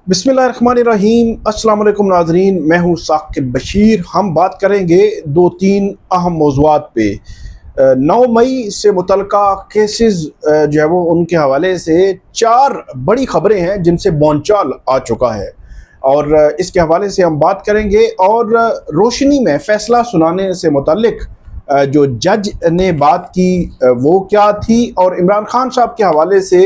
बिस्मिल्लाहिर्रहमानिर्रहीम। अस्सलाम वालेकुम नाज़रीन, मैं हूँ साकिब बशीर। हम बात करेंगे दो तीन अहम मौज़ूआत पे। 9 मई से मुतल्लिका केसेस जो है वो उनके हवाले से 4 बड़ी ख़बरें हैं जिनसे बोलचाल आ चुका है और इसके हवाले से हम बात करेंगे। और रोशनी में फ़ैसला सुनाने से मुतल्लिक जो जज ने बात की वो क्या थी, और इमरान खान साहब के हवाले से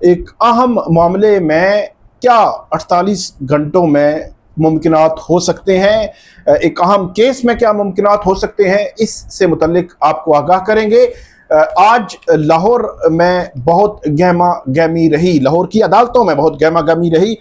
एक अहम मामले में क्या 48 घंटों में मुमकिनात हो सकते हैं, एक अहम केस में क्या मुमकिनात हो सकते हैं, इससे मुतल्लिक आपको आगाह करेंगे। आज लाहौर में बहुत गहमा गहमी रही, लाहौर की अदालतों में बहुत गहमा गहमी रही।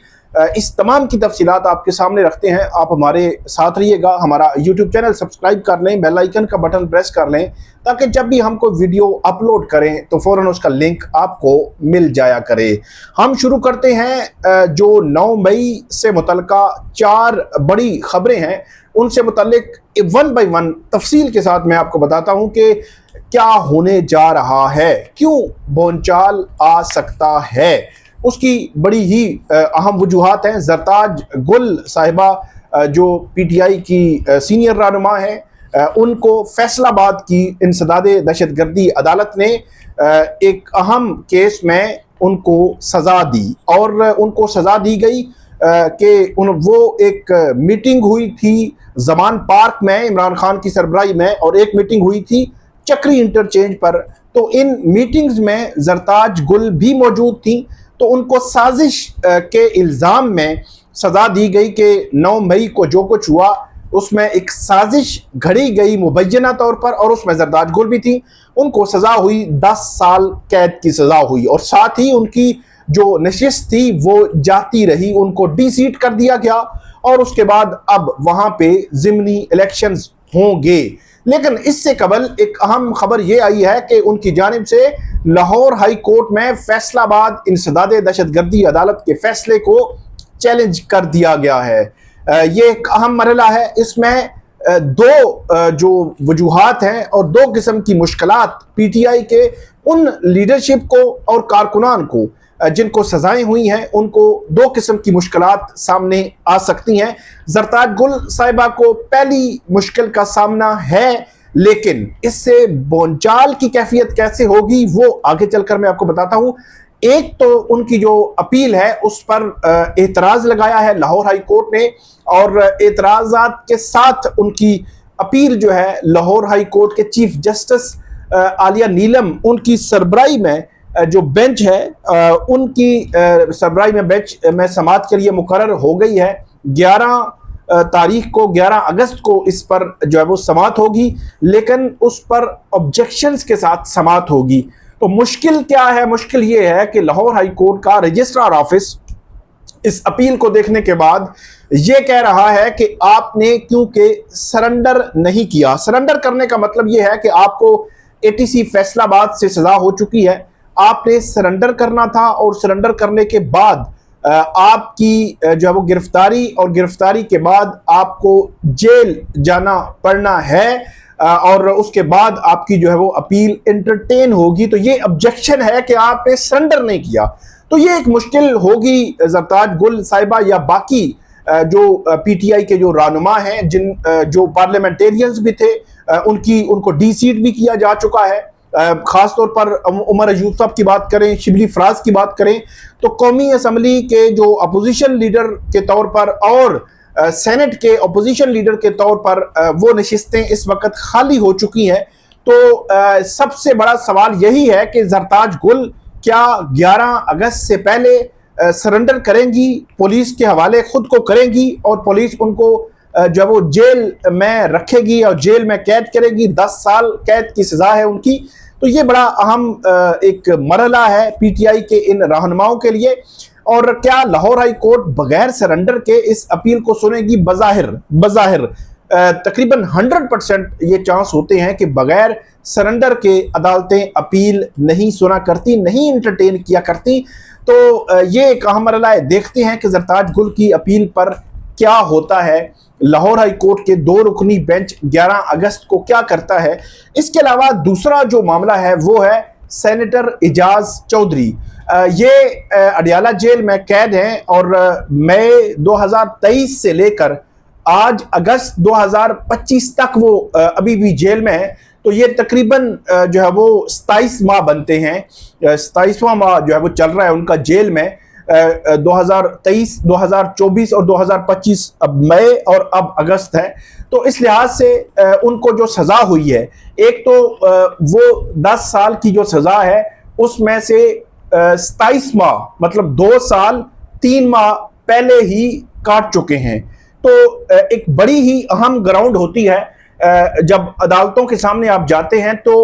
इस तमाम की तफसीलात आपके सामने रखते हैं। आप हमारे साथ रहिएगा। हमारा यूट्यूब चैनल सब्सक्राइब कर लें, बेल आइकन का बटन प्रेस कर लें, ताकि जब भी हम कोई वीडियो अपलोड करें तो फ़ौरन उसका लिंक आपको मिल जाया करे। हम शुरू करते हैं जो 9 मई से मुतल्लिका 4 बड़ी खबरें हैं उनसे मुतल्लिक वन बाई वन तफसील के साथ मैं आपको बताता हूँ कि क्या होने जा रहा है, क्यों बोलचाल आ सकता है। उसकी बड़ी ही अहम वजूहात हैं। ज़रताज गुल साहिबा जो पीटीआई की सीनियर रहनुमा है, उनको फैसलाबाद की इंसदाद दहशतगर्दी अदालत ने एक अहम केस में उनको सज़ा दी, और उनको सज़ा दी गई कि वो एक मीटिंग हुई थी जमान पार्क में इमरान खान की सरबराही में, और एक मीटिंग हुई थी चक्री इंटरचेंज पर। तो इन मीटिंग्स में ज़रताज गुल भी मौजूद थी, तो उनको साजिश के इल्ज़ाम में सज़ा दी गई कि 9 मई को जो कुछ हुआ उसमें एक साजिश घड़ी गई मुबैना तौर पर, और उसमें ज़रताज गुल भी थी। उनको सज़ा हुई 10 साल कैद की सज़ा हुई, और साथ ही उनकी जो नशिस्त थी वो जाती रही, उनको डी-सीट कर दिया गया, और उसके बाद अब वहाँ पे ज़िमनी इलेक्शंस होंगे। लेकिन इससे कबल एक अहम खबर ये आई है कि उनकी जानिब से लाहौर हाई कोर्ट में फैसलाबाद इंसदाद दहशतगर्दी अदालत के फैसले को चैलेंज कर दिया गया है। ये एक अहम मरहला है। इसमें दो जो वजूहात हैं और दो किस्म की मुश्किलात पीटीआई के उन लीडरशिप को और कारकुनान को जिनको सजाएं हुई हैं, उनको दो किस्म की मुश्किलात सामने आ सकती हैं। ज़रताज गुल साहिबा को पहली मुश्किल का सामना है, लेकिन इससे बोलचाल की कैफियत कैसे होगी वो आगे चलकर मैं आपको बताता हूं। एक तो उनकी जो अपील है उस पर एतराज़ लगाया है लाहौर हाई कोर्ट ने, और एतराज़ात के साथ उनकी अपील जो है लाहौर हाई कोर्ट के चीफ जस्टिस आलिया नीलम उनकी सरबराही में जो बेंच है उनकी सरबराही में बेंच में समाअत के लिए मुकर्रर हो गई है। 11 तारीख को 11 अगस्त को इस पर जो है वो समाअत होगी, लेकिन उस पर ऑब्जेक्शंस के साथ समाअत होगी। तो मुश्किल क्या है? मुश्किल ये है कि लाहौर हाई कोर्ट का रजिस्ट्रार ऑफिस इस अपील को देखने के बाद ये कह रहा है कि आपने क्योंकि सरेंडर नहीं किया। सरेंडर करने का मतलब ये है कि आपको एटीसी फैसलाबाद से सजा हो चुकी है, आपने सरेंडर करना था, और सरेंडर करने के बाद आपकी जो है वो गिरफ्तारी, और गिरफ्तारी के बाद आपको जेल जाना पड़ना है, और उसके बाद आपकी जो है वो अपील एंटरटेन होगी। तो ये ऑब्जेक्शन है कि आपने सरेंडर नहीं किया। तो ये एक मुश्किल होगी ज़रताज गुल साहिबा या बाकी जो पीटीआई के जो रहनुमा हैं, जिन जो पार्लियामेंटेरियंस भी थे, उनको डी-सीट भी किया जा चुका है। खास तौर पर उमर अयूब साहब की बात करें, शिबली फराज की बात करें, तो कौमी असम्बली के जो अपोजिशन लीडर के तौर पर और सेनेट के अपोजिशन लीडर के तौर पर वो नशिस्तें इस वक्त खाली हो चुकी हैं। तो सबसे बड़ा सवाल यही है कि ज़रताज गुल क्या 11 अगस्त से पहले सरेंडर करेंगी, पुलिस के हवाले खुद को करेंगी, और पुलिस उनको जब वो जेल में रखेगी और जेल में कैद करेगी। 10 साल कैद की सजा है उनकी। तो ये बड़ा अहम एक मरहला है पीटीआई के इन रहनुमाओं के लिए। और क्या लाहौर हाई कोर्ट बगैर सरेंडर के इस अपील को सुनेगी? बज़ाहिर तकरीबन 100% ये चांस होते हैं कि बगैर सरेंडर के अदालतें अपील नहीं सुना करती, नहीं इंटरटेन किया करती। तो ये एक अहम मरहला है। देखते हैं कि ज़रताज गुल की अपील पर क्या होता है। लाहौर हाई कोर्ट के 2 रुकनी बेंच 11 अगस्त को क्या करता है। इसके अलावा दूसरा जो मामला है वो है सेनेटर एजाज चौधरी। ये अडियाला जेल में कैद हैं और मई 2023 से लेकर आज अगस्त 2025 तक वो अभी भी जेल में है। तो ये तकरीबन जो है वो 27 माह बनते हैं, 27वां माह जो है वो चल रहा है उनका जेल में। 2023, 2024 और 2025 अब मई और अब अगस्त है। तो इस लिहाज से उनको जो सज़ा हुई है, एक तो वो 10 साल की जो सज़ा है उसमें से 27 माह मतलब 2 साल 3 माह पहले ही काट चुके हैं। तो एक बड़ी ही अहम ग्राउंड होती है जब अदालतों के सामने आप जाते हैं तो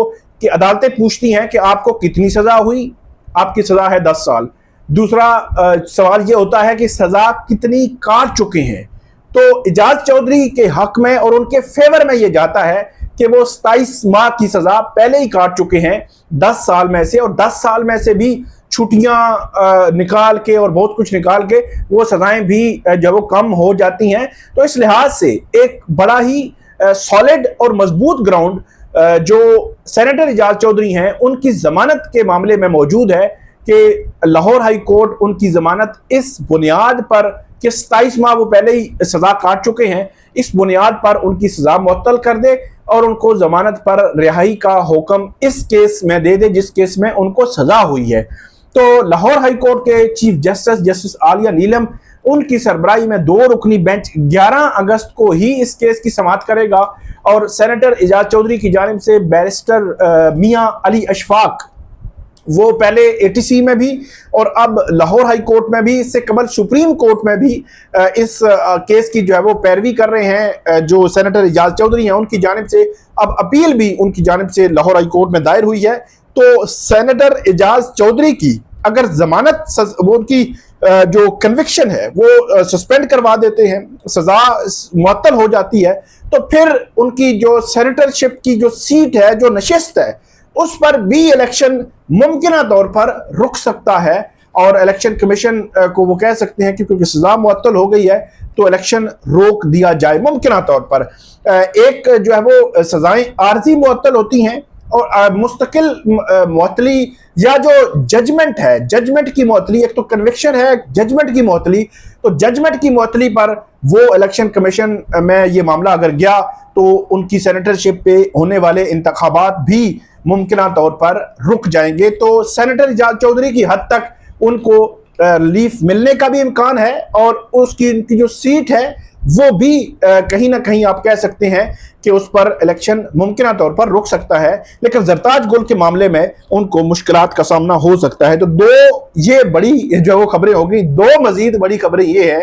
कि अदालतें पूछती हैं कि आपको कितनी सज़ा हुई। आपकी सज़ा है 10 साल। दूसरा सवाल ये होता है कि सज़ा कितनी काट चुके हैं। तो एजाज चौधरी के हक में और उनके फेवर में ये जाता है कि वो 27 माह की सज़ा पहले ही काट चुके हैं 10 साल में से, और 10 साल में से भी छुट्टियां निकाल के और बहुत कुछ निकाल के वो सज़ाएं भी जब वो कम हो जाती हैं। तो इस लिहाज से एक बड़ा ही सॉलिड और मजबूत ग्राउंड जो सेनेटर एजाज चौधरी हैं उनकी ज़मानत के मामले में मौजूद है कि लाहौर हाई कोर्ट उनकी ज़मानत इस बुनियाद पर कि 27 माह वो पहले ही सज़ा काट चुके हैं, इस बुनियाद पर उनकी सज़ा मुअत्तल कर दे और उनको ज़मानत पर रिहाई का हुक्म इस केस में दे दे जिस केस में उनको सज़ा हुई है। तो लाहौर हाई कोर्ट के चीफ जस्टिस आलिया नीलम उनकी सरबराही में 2 रुकनी बेंच 11 अगस्त को ही इस केस की समाअत करेगा और सेनेटर एजाज चौधरी की जानिब से बैरिस्टर मियां अली अशफाक, वो पहले एटीसी में भी और अब लाहौर हाई कोर्ट में भी, इससे कबल सुप्रीम कोर्ट में भी इस केस की जो है वो पैरवी कर रहे हैं। जो सेनेटर एजाज चौधरी हैं उनकी जानिब से अब अपील भी उनकी जानिब से लाहौर हाई कोर्ट में दायर हुई है। तो सेनेटर एजाज चौधरी की अगर जमानत वो उनकी जो कन्विक्शन है वो सस्पेंड करवा देते हैं, सजा मुअत्तल हो जाती है, तो फिर उनकी जो सेनेटरशिप की जो सीट है, जो नशिस्त है, उस पर भी इलेक्शन मुमकिन तौर पर रुक सकता है। और इलेक्शन कमीशन को वो कह सकते हैं कि क्योंकि सजा मुअत्तल हो गई है तो इलेक्शन रोक दिया जाए मुमकिन तौर पर। एक जो है वो सजाएं आर्जी मुअत्तल होती हैं और मुस्तकिल मुअत्तली या जो जजमेंट है, जजमेंट की मुअत्तली, एक तो कन्विक्शन है, जजमेंट की मुअत्तली। तो जजमेंट की मुअत्तली पर वो इलेक्शन कमीशन में ये मामला अगर गया तो उनकी सेनेटरशिप पे होने वाले इंतखाबात भी मुमकिन तौर पर रुक जाएंगे। तो सेनेटर एजाज चौधरी की हद तक उनको रिलीफ मिलने का भी इम्कान है और उसकी उनकी जो सीट है वो भी कहीं ना कहीं आप कह सकते हैं कि उस पर इलेक्शन मुमकिन तौर पर रुक सकता है। लेकिन जरताज गुल के मामले में उनको मुश्किलात का सामना हो सकता है। तो 2 ये बड़ी जो वो खबरें हो गई। 2 मजीद बड़ी खबरें ये है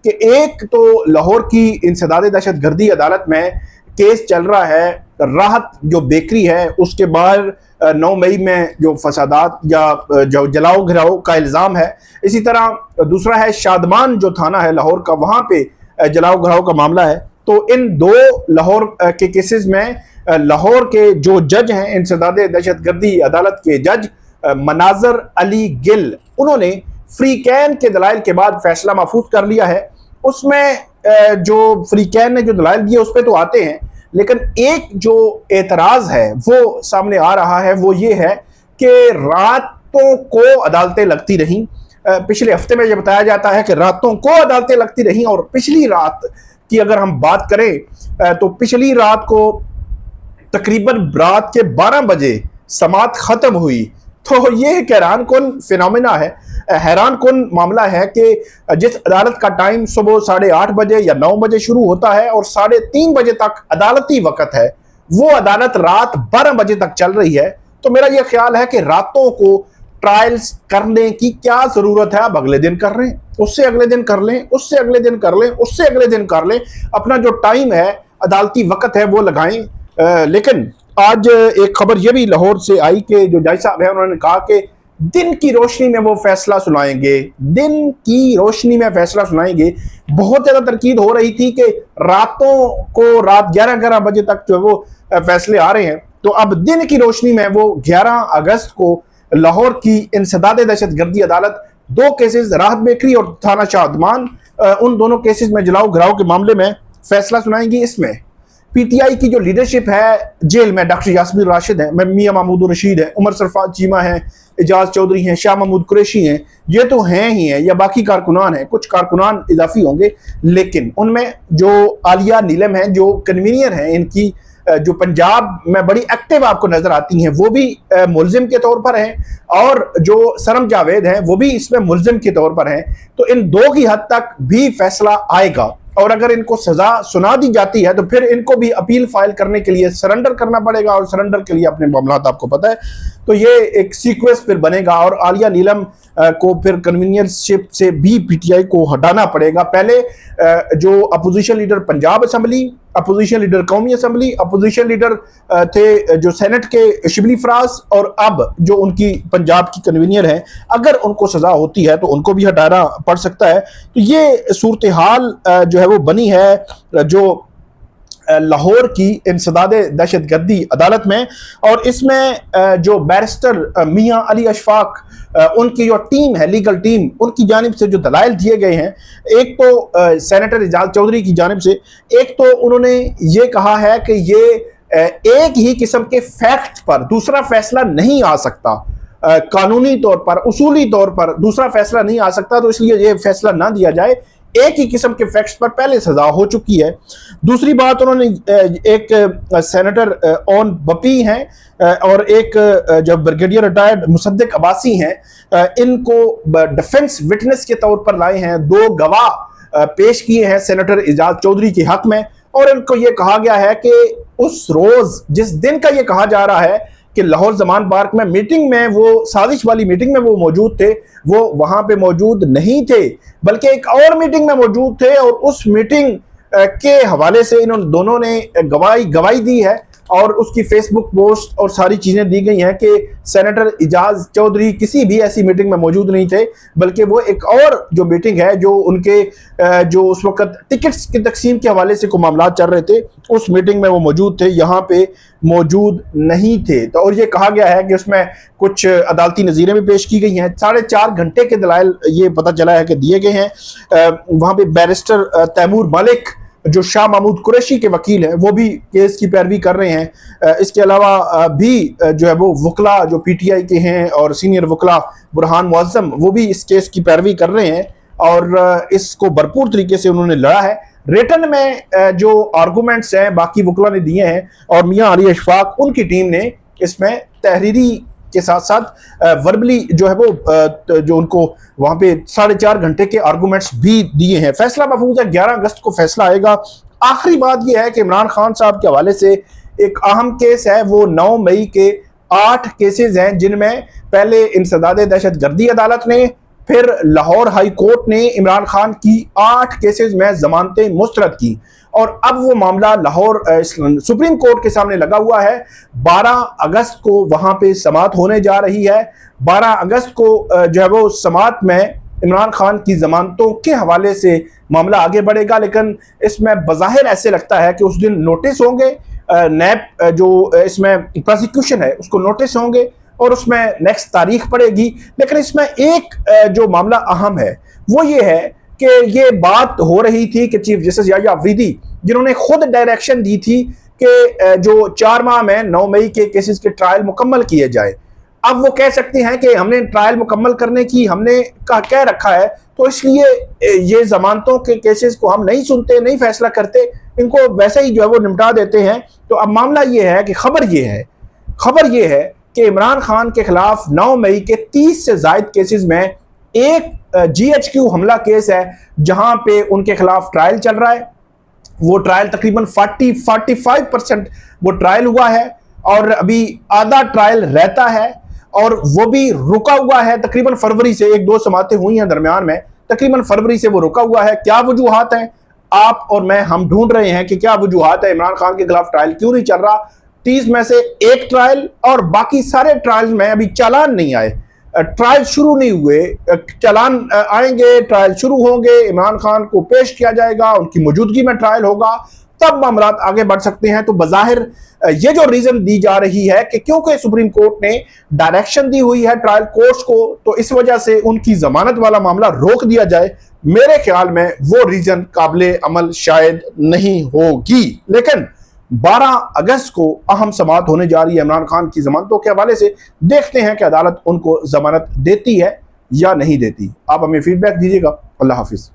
कि एक तो लाहौर की इंसदाद दहशत गर्दी अदालत में केस चल रहा है। राहत जो बेकरी है उसके बाहर 9 मई में जो फसादात या जो जलाओ घिराओ का इल्ज़ाम है। इसी तरह दूसरा है शादमान जो थाना है लाहौर का, वहाँ पे जलाओ घराओ का मामला है। तो इन 2 लाहौर के केसेस में लाहौर के जो जज हैं इंसदाद दहशत गर्दी अदालत के जज मनाजर अली गिल, उन्होंने फ्री कैन के दलाइल के बाद फैसला महफूज कर लिया है। उसमें जो फ्री कैन ने जो दलाइल दिए उस पर तो आते हैं, लेकिन एक जो एतराज़ है वो सामने आ रहा है, वो ये है कि रातों को अदालतें लगती रहीं। पिछले हफ्ते में ये बताया जाता है कि रातों को अदालतें लगती रहीं और पिछली रात की अगर हम बात करें तो पिछली रात को तकरीबन रात के 12 बजे समाअत ख़त्म हुई। तो ये एक हैरान कुन फिनोमेना है, हैरान कुन मामला है कि जिस अदालत का टाइम सुबह 8:30 बजे या 9 बजे शुरू होता है और 3:30 बजे तक अदालती वक़्त है, वो अदालत रात 12 बजे तक चल रही है। तो मेरा ये ख्याल है कि रातों को ट्रायल्स करने की क्या ज़रूरत है। अब अगले दिन कर लें, उससे अगले दिन कर लें, उससे अगले दिन कर लें, उससे अगले दिन कर लें, अपना जो टाइम है अदालती वक़्त है वो लगाएं। लेकिन आज एक खबर ये भी लाहौर से आई कि जो जज साहब हैं उन्होंने कहा कि दिन की रोशनी में वो फैसला सुनाएंगे, दिन की रोशनी में फैसला सुनाएंगे। बहुत ज़्यादा तरकीद हो रही थी कि रातों को रात 11-11 बजे तक जो वो फैसले आ रहे हैं। तो अब दिन की रोशनी में वो 11 अगस्त को लाहौर की इंसदाद दहशत गर्दी अदालत 2 केसेस राहत बेकरी और थाना शादमान, उन दोनों केसेस में जलाओ घराओ के मामले में फैसला सुनाएंगी। इसमें पीटीआई की जो लीडरशिप है जेल में, डॉक्टर यास्मीन राशिद है, मियां महमूद रशीद है, उमर सरफराज चीमा है, एजाज चौधरी हैं, शाह महमूद कुरैशी हैं, ये तो हैं ही हैं, या बाकी कारकुनान हैं, कुछ कारकुनान इजाफी होंगे, लेकिन उनमें जो आलिया नीलम है जो कन्वीनियर हैं इनकी, जो पंजाब में बड़ी एक्टिव आपको नजर आती हैं, वो भी मुलजिम के तौर पर हैं, और जो सरम जावेद हैं वो भी इसमें मुलजिम के तौर पर हैं। तो इन दो की हद तक भी फैसला आएगा, और अगर इनको सजा सुना दी जाती है तो फिर इनको भी अपील फाइल करने के लिए सरेंडर करना पड़ेगा, और सरेंडर के लिए अपने मामला आपको पता है। तो ये एक सीक्वेंस फिर बनेगा, और आलिया नीलम को फिर कन्वीनियरशिप से भी पीटीआई को हटाना पड़ेगा। पहले जो opposition leader Punjab assembly, opposition leader कौमी असम्बली, अपोजिशन लीडर थे जो सेनेट के शिबली फराज, और अब जो उनकी पंजाब की कन्वीनियर है, अगर उनको सजा होती है तो उनको भी हटाना पड़ सकता है। तो ये सूरत हाल जो है वो बनी है जो लाहौर की इंसदादे दहशतगर्दी अदालत में, और इसमें जो बैरिस्टर मियां अली अशफाक उनकी जो टीम है, लीगल टीम, उनकी जानिब से जो दलाइल दिए गए हैं, एक तो सेनेटर एजाज चौधरी की जानिब से, एक तो उन्होंने ये कहा है कि ये एक ही किस्म के फैक्ट पर दूसरा फैसला नहीं आ सकता, कानूनी तौर पर, उसूली तौर पर दूसरा फैसला नहीं आ सकता, तो इसलिए ये फैसला ना दिया जाए, एक ही किस्म के फैक्ट्स पर पहले सजा हो चुकी है। दूसरी बात, उन्होंने एक सेनेटर ओन बपी हैं और एक जब ब्रिगेडियर रिटायर्ड मुसद्दिक अब्बासी हैं, इनको डिफेंस विटनेस के तौर पर लाए हैं, दो गवाह पेश किए हैं सेनेटर एजाज चौधरी के हक में, और इनको यह कहा गया है कि उस रोज जिस दिन का यह कहा जा रहा है कि लाहौर जमान पार्क में मीटिंग में, वो साजिश वाली मीटिंग में वो मौजूद थे, वो वहां पे मौजूद नहीं थे, बल्कि एक और मीटिंग में मौजूद थे, और उस मीटिंग के हवाले से इन्होंने दोनों ने गवाही दी है, और उसकी फेसबुक पोस्ट और सारी चीजें दी गई हैं कि सेनेटर एजाज चौधरी किसी भी ऐसी मीटिंग में मौजूद नहीं थे, बल्कि वो एक और जो मीटिंग है जो उनके जो उस वक्त टिकट्स की तकसीम के हवाले से को मामला चल रहे थे, उस मीटिंग में वो मौजूद थे, यहाँ पे मौजूद नहीं थे। तो और ये कहा गया है कि उसमें कुछ अदालती नज़ीरें भी पेश की गई हैं, 4.5 घंटे के दलाइल ये पता चला है कि दिए गए हैं। वहाँ पे बैरिस्टर तैमूर मलिक जो शाह महमूद कुरैशी के वकील हैं, वो भी केस की पैरवी कर रहे हैं। इसके अलावा भी जो है वो वकला जो पीटीआई के हैं और सीनियर वकला बुरहान मुअज़्ज़म, वो भी इस केस की पैरवी कर रहे हैं, और इसको भरपूर तरीके से उन्होंने लड़ा है। रिटन में जो आर्गूमेंट्स हैं बाकी वकला ने दिए हैं, और मियां अली अशफाक उनकी टीम ने इसमें तहरीरी के साथ साथ वर्बली जो है वो जो उनको वहां पे 4.5 घंटे के आर्गूमेंट्स भी दिए हैं। फैसला महफूज है, 11 अगस्त को फैसला आएगा। आखिरी बात यह है कि इमरान खान साहब के हवाले से एक अहम केस है, वो 9 मई के 8 केसेस हैं, जिनमें पहले इंसदादे दहशतगर्दी अदालत ने, फिर लाहौर हाई कोर्ट ने इमरान खान की 8 केसेस में जमानतें मुस्तरद की, और अब वो मामला लाहौर सुप्रीम कोर्ट के सामने लगा हुआ है। 12 अगस्त को वहां पे समाअत होने जा रही है। 12 अगस्त को जो है वो समाअत में इमरान खान की जमानतों के हवाले से मामला आगे बढ़ेगा, लेकिन इसमें बज़ाहिर ऐसे लगता है कि उस दिन नोटिस होंगे, नैब जो इसमें प्रोसिक्यूशन है उसको नोटिस होंगे, और उसमें नेक्स्ट तारीख पड़ेगी। लेकिन इसमें एक जो मामला अहम है वो ये है कि ये बात हो रही थी कि चीफ जस्टिस याह्या अफरीदी, जिन्होंने खुद डायरेक्शन दी थी कि जो 4 माह में 9 मई के केसेस के ट्रायल मुकम्मल किए जाए, अब वो कह सकते हैं कि हमने ट्रायल मुकम्मल करने की हमने कह रखा है, तो इसलिए ये जमानतों के केसेस को हम नहीं सुनते, नहीं फैसला करते, इनको वैसे ही जो है वो निपटा देते हैं। तो अब मामला ये है कि खबर ये है कि इमरान खान के खिलाफ 9 मई के 30 से ज्यादा केसेस में एक GHQ हमला केस है, जहां पे उनके खिलाफ ट्रायल चल रहा है। वो ट्रायल तकरीबन 45% वो ट्रायल हुआ है, और अभी आधा ट्रायल रहता है, और वो भी रुका हुआ है तकरीबन फरवरी से। 1-2 समातें हुई हैं दरमियान में, तकरीबन फरवरी से वो रुका हुआ है। क्या वजूहात हैं, आप और मैं हम ढूंढ रहे हैं कि क्या वजूहात है, इमरान खान के खिलाफ ट्रायल क्यों नहीं चल रहा। 30 में से एक ट्रायल, और बाकी सारे ट्रायल में अभी चालान नहीं आए, ट्रायल शुरू नहीं हुए। चालान आएंगे, ट्रायल शुरू होंगे, इमरान खान को पेश किया जाएगा, उनकी मौजूदगी में ट्रायल होगा, तब मामला आगे बढ़ सकते हैं। तो बज़ाहिर ये जो रीजन दी जा रही है कि क्योंकि सुप्रीम कोर्ट ने डायरेक्शन दी हुई है ट्रायल कोर्ट्स को, तो इस वजह से उनकी जमानत वाला मामला रोक दिया जाए, मेरे ख्याल में वो रीजन काबिले अमल शायद नहीं होगी। लेकिन 12 अगस्त को अहम समाअत होने जा रही है इमरान खान की जमानतों के हवाले से। देखते हैं कि अदालत उनको जमानत देती है या नहीं देती। आप हमें फीडबैक दीजिएगा। अल्लाह हाफिज़।